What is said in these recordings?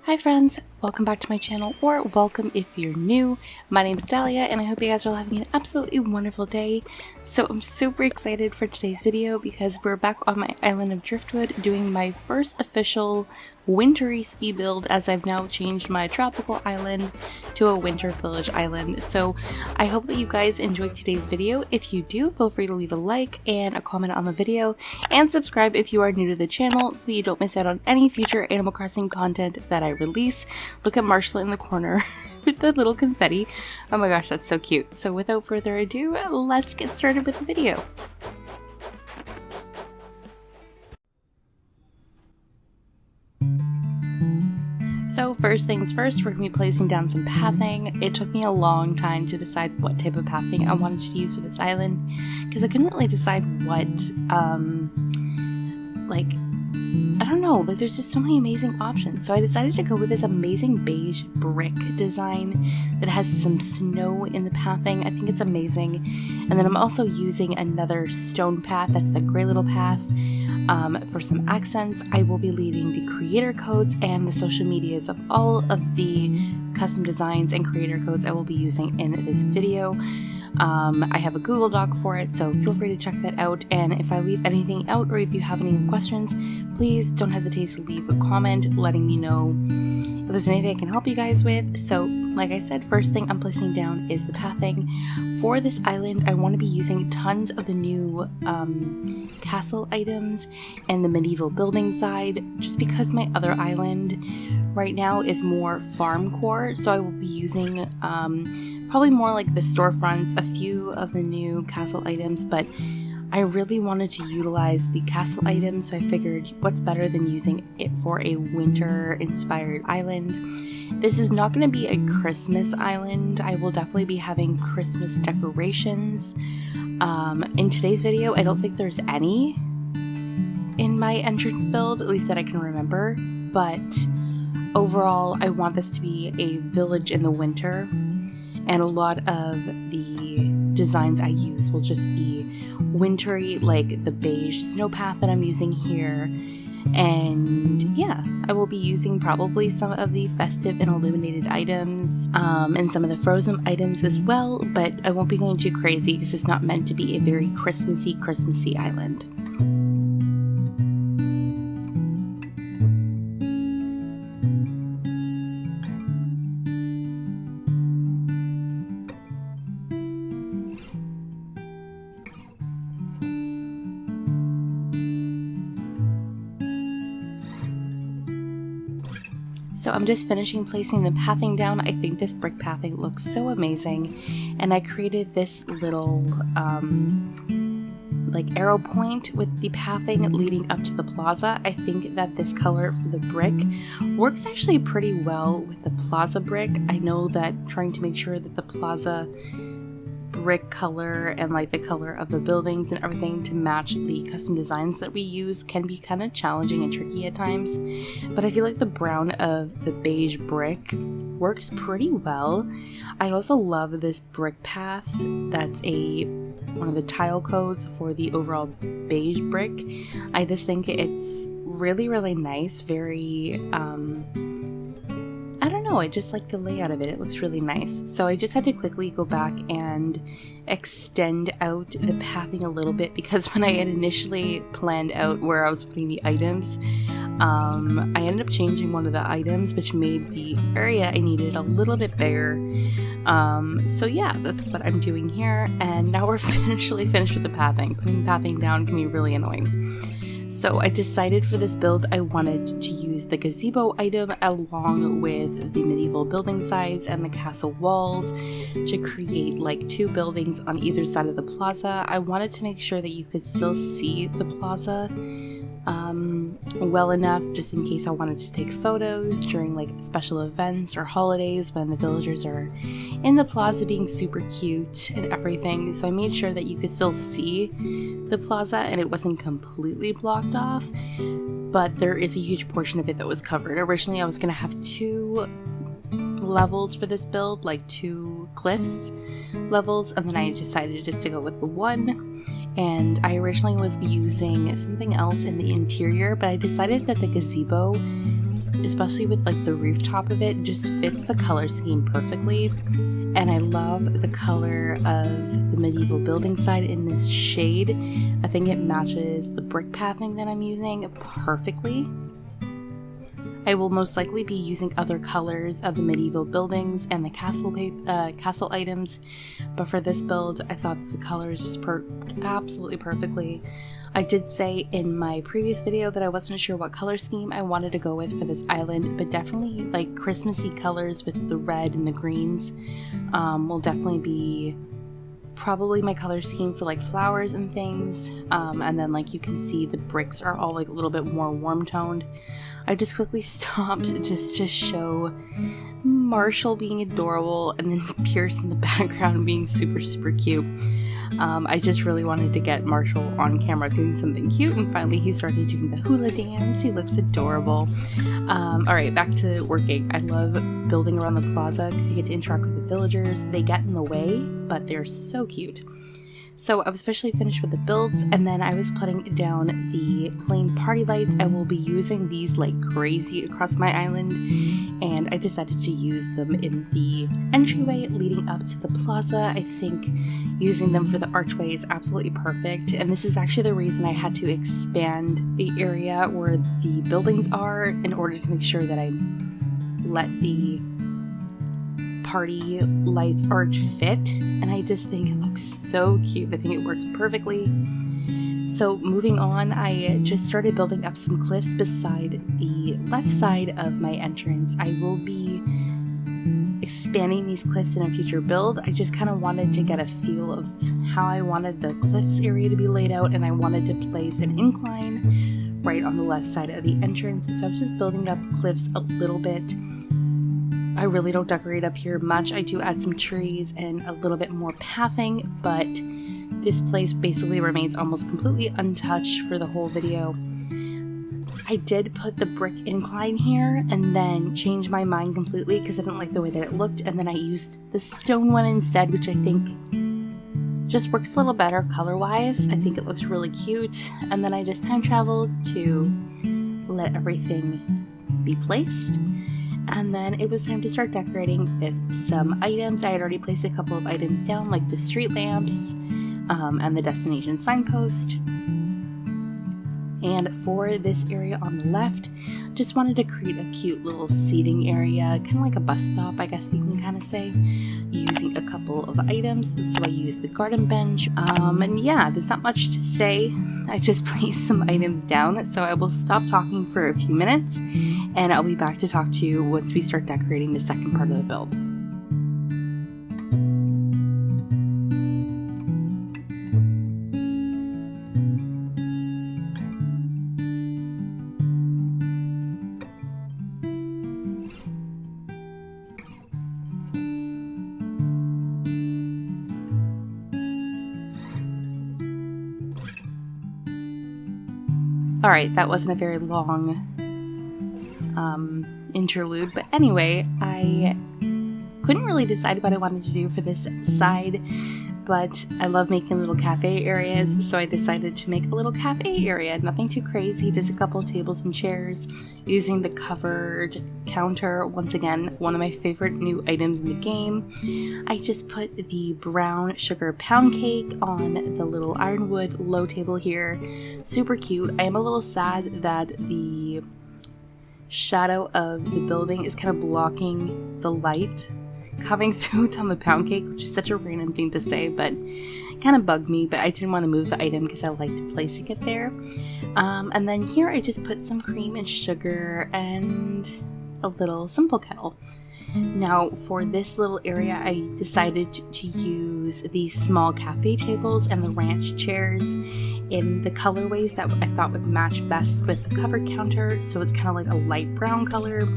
Hi friends, welcome back to my channel, or welcome if you're new. My name is Dalia and I hope you guys are all having an absolutely wonderful day. So I'm super excited for today's video because we're back on my island of Driftwood doing my first official wintry ski build, as I've now changed my tropical island to a winter village island. So I hope that you guys enjoyed today's video. If you do, feel free to leave a like and a comment on the video, and subscribe if you are new to the channel so that you don't miss out on any future Animal Crossing content that I release. Look at Marshall in the corner with the little confetti. Oh my gosh, that's so cute. So without further ado, let's get started with the video. So first things first, we're going to be placing down some pathing. It took me a long time to decide what type of pathing I wanted to use for this island, because I couldn't really decide what, I don't know, but there's just so many amazing options. So I decided to go with this amazing beige brick design that has some snow in the pathing. I think it's amazing. And then I'm also using another stone path, that's the gray little path. For some accents, I will be leaving the creator codes and the social medias of all of the custom designs and creator codes I will be using in this video. I have a Google Doc for it, so feel free to check that out. And if I leave anything out, or if you have any questions, please don't hesitate to leave a comment letting me know if there's anything I can help you guys with. So like I said, first thing I'm placing down is the pathing. For this island, I want to be using tons of the new castle items and the medieval building side, just because my other island right now is more farm core. So I will be using probably more like the storefronts, a few of the new castle items, but I really wanted to utilize the castle items, so I figured what's better than using it for a winter inspired island. This is not going to be a Christmas island. I will definitely be having Christmas decorations. In today's video, I don't think there's any in my entrance build, at least that I can remember, but overall I want this to be a village in the winter, and a lot of the designs I use will just be wintry, like the beige snow path that I'm using here. And yeah, I will be using probably some of the festive and illuminated items, and some of the frozen items as well, but I won't be going too crazy because it's not meant to be a very Christmassy island. So I'm just finishing placing the pathing down. I think this brick pathing looks so amazing, and I created this little like arrow point with the pathing leading up to the plaza. I think that this color for the brick works actually pretty well with the plaza brick. I know that trying to make sure that the plaza brick color and like the color of the buildings and everything to match the custom designs that we use can be kind of challenging and tricky at times, but I feel like the brown of the beige brick works pretty well. I also love this brick path. That's one of the tile codes for the overall beige brick. I just think it's really nice, very I don't know, I just like the layout of it. It looks really nice. So I just had to quickly go back and extend out the pathing a little bit, because when I had initially planned out where I was putting the items, I ended up changing one of the items, which made the area I needed a little bit bigger. So yeah, that's what I'm doing here. And now we're officially finished with the pathing. Putting pathing down can be really annoying. So I decided for this build I wanted to use the gazebo item along with the medieval building sides and the castle walls to create like two buildings on either side of the plaza. I wanted to make sure that you could still see the plaza well enough, just in case I wanted to take photos during like special events or holidays when the villagers are in the plaza being super cute and everything. So I made sure that you could still see the plaza and it wasn't completely blocked off, but there is a huge portion of it that was covered. Originally I was going to have two levels for this build, like two cliffs levels, and then I decided just to go with the one. And I originally was using something else in the interior, but I decided that the gazebo especially with like the rooftop of it, just fits the color scheme perfectly. And I love the color of the medieval building side in this shade. I think it matches the brick pathing that I'm using perfectly. I will most likely be using other colors of the medieval buildings and the castle items, but for this build, I thought that the colors just worked absolutely perfectly. I did say in my previous video that I wasn't sure what color scheme I wanted to go with for this island, but definitely like Christmassy colors with the red and the greens will definitely be probably my color scheme for like flowers and things. And then like you can see the bricks are all like a little bit more warm toned. I just quickly stopped just to show Marshall being adorable and then Pierce in the background being super, super cute. I just really wanted to get Marshall on camera doing something cute, and finally he started doing the hula dance. He looks adorable. Alright, back to working. I love building around the plaza because you get to interact with the villagers. They get in the way, but they're so cute. So I was officially finished with the builds, and then I was putting down the plain party lights. I will be using these like crazy across my island, and I decided to use them in the entryway leading up to the plaza. I think using them for the archway is absolutely perfect, and this is actually the reason I had to expand the area where the buildings are in order to make sure that I let the party lights arch fit, and I just think it looks so cute. I think it works perfectly. So moving on, I just started building up some cliffs beside the left side of my entrance. I will be expanding these cliffs in a future build. I just kind of wanted to get a feel of how I wanted the cliffs area to be laid out, and I wanted to place an incline right on the left side of the entrance. So I was just building up cliffs a little bit. I really don't decorate up here much. I do add some trees and a little bit more pathing, but this place basically remains almost completely untouched for the whole video. I did put the brick incline here and then changed my mind completely because I didn't like the way that it looked, and then I used the stone one instead, which I think just works a little better color-wise. I think it looks really cute, and then I just time traveled to let everything be placed. And then it was time to start decorating with some items. I had already placed a couple of items down, like the street lamps and the destination signpost. And for this area on the left, just wanted to create a cute little seating area, kind of like a bus stop, I guess you can kind of say, using a couple of items. So I used the garden bench, and yeah, there's not much to say. I just placed some items down, so I will stop talking for a few minutes, and I'll be back to talk to you once we start decorating the second part of the build. Alright, that wasn't a very long interlude, but anyway, I couldn't really decide what I wanted to do for this side, but I love making little cafe areas, so I decided to make a little cafe area. Nothing too crazy, just a couple of tables and chairs, using the covered counter. Once again, one of my favorite new items in the game. I just put the brown sugar pound cake on the little ironwood low table here. Super cute. I am a little sad that the shadow of the building is kind of blocking the light coming through on the pound cake, which is such a random thing to say, but it kind of bugged me, but I didn't want to move the item because I liked placing it there. And then here I just put some cream and sugar and a little simple kettle. Now for this little area, I decided to use these small cafe tables and the ranch chairs in the colorways that I thought would match best with the covered counter, so it's kind of like a light brown color.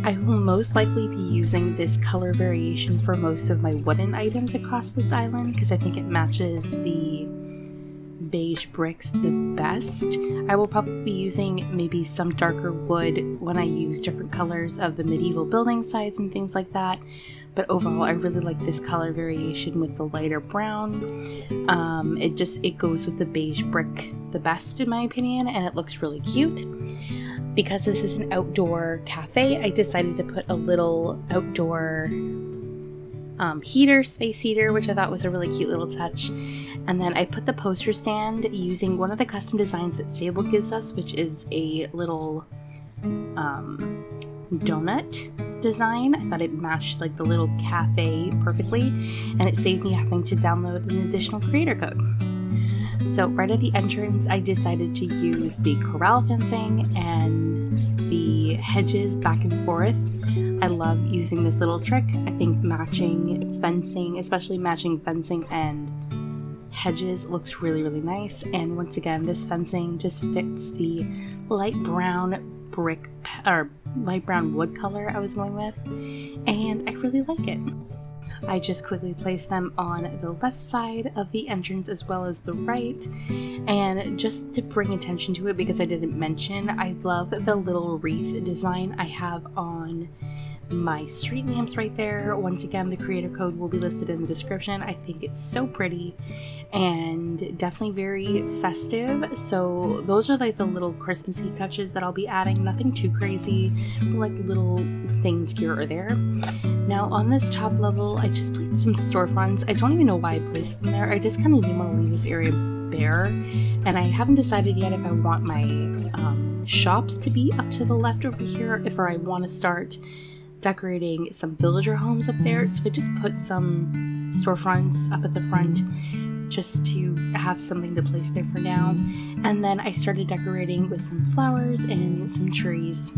I will most likely be using this color variation for most of my wooden items across this island because I think it matches the beige bricks the best. I will probably be using maybe some darker wood when I use different colors of the medieval building sites and things like that, but overall I really like this color variation with the lighter brown. It goes with the beige brick the best in my opinion, and it looks really cute. Because this is an outdoor cafe, I decided to put a little outdoor space heater, which I thought was a really cute little touch. And then I put the poster stand using one of the custom designs that Sable gives us, which is a little donut design. I thought it matched like the little cafe perfectly, and it saved me having to download an additional creator code. So right at the entrance, I decided to use the corral fencing and the hedges back and forth. I love using this little trick. I think matching fencing, especially matching fencing and hedges, looks really, really nice. And once again, this fencing just fits the light brown brick or light brown wood color I was going with, and I really like it. I just quickly placed them on the left side of the entrance as well as the right, and just to bring attention to it, because I didn't mention, I love the little wreath design I have on my street lamps right there. Once again, the creator code will be listed in the description. I think it's so pretty and definitely very festive. So those are like the little Christmassy touches that I'll be adding. Nothing too crazy, but like little things here or there. Now on this top level, I just placed some storefronts. I don't even know why I placed them there. I just kind of didn't want to leave this area bare, and I haven't decided yet if I want my shops to be up to the left over here, if I want to start decorating some villager homes up there. So I just put some storefronts up at the front just to have something to place there for now. And then I started decorating with some flowers and some trees.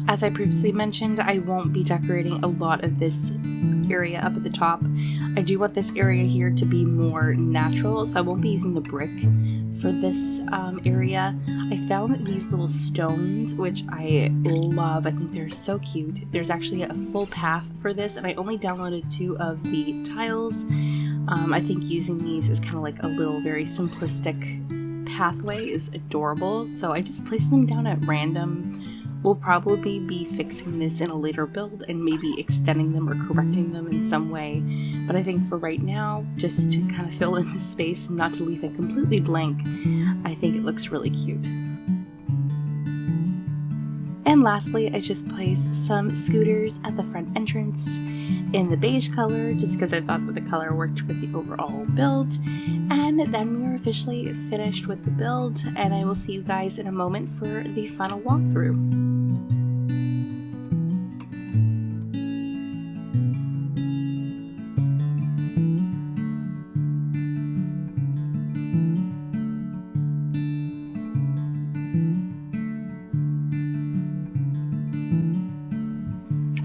As I previously mentioned, I won't be decorating a lot of this area up at the top. I do want this area here to be more natural, so I won't be using the brick for this area. I found these little stones, which I love. I think they're so cute. There's actually a full path for this, and I only downloaded 2 of the tiles. I think using these is kind of like a little very simplistic pathway is adorable, so I just placed them down at random. We'll probably be fixing this in a later build and maybe extending them or correcting them in some way. But I think for right now, just to kind of fill in the space and not to leave it completely blank, I think it looks really cute. And lastly, I just placed some scooters at the front entrance in the beige color, just because I thought that the color worked with the overall build. And then we are officially finished with the build, and I will see you guys in a moment for the final walkthrough.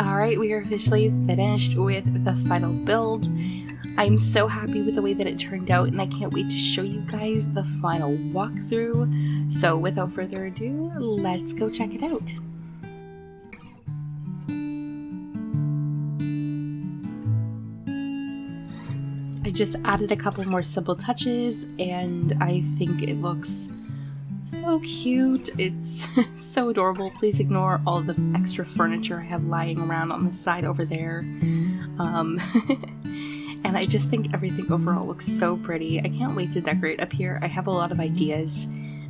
Alright, we are officially finished with the final build. I'm so happy with the way that it turned out, and I can't wait to show you guys the final walkthrough. So without further ado, let's go check it out. I just added a couple more simple touches, and I think it looks so cute. It's so adorable. Please ignore all the extra furniture I have lying around on the side over there. And I just think everything overall looks so pretty. I can't wait to decorate up here. I have a lot of ideas,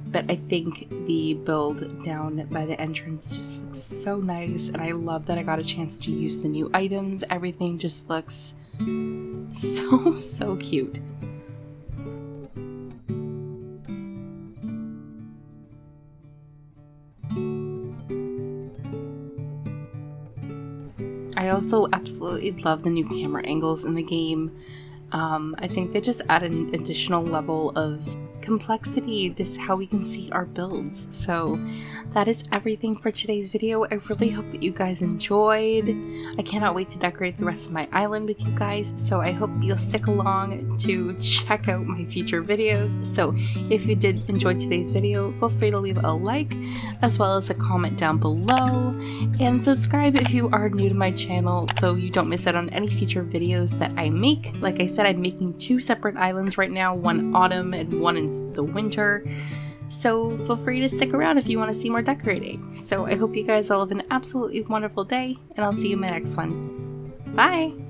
but I think the build down by the entrance just looks so nice, and I love that I got a chance to use the new items. Everything just looks so cute. I also absolutely love the new camera angles in the game. I think they just add an additional level of complexity, just how we can see our builds. So that is everything for today's video. I really hope that you guys enjoyed. I cannot wait to decorate the rest of my island with you guys, so I hope you'll stick along to check out my future videos. So if you did enjoy today's video, feel free to leave a like as well as a comment down below, and subscribe if you are new to my channel so you don't miss out on any future videos that I make. Like I said, I'm making 2 separate islands right now, one autumn and one in the winter. So feel free to stick around if you want to see more decorating. So I hope you guys all have an absolutely wonderful day, and I'll see you in my next one. Bye!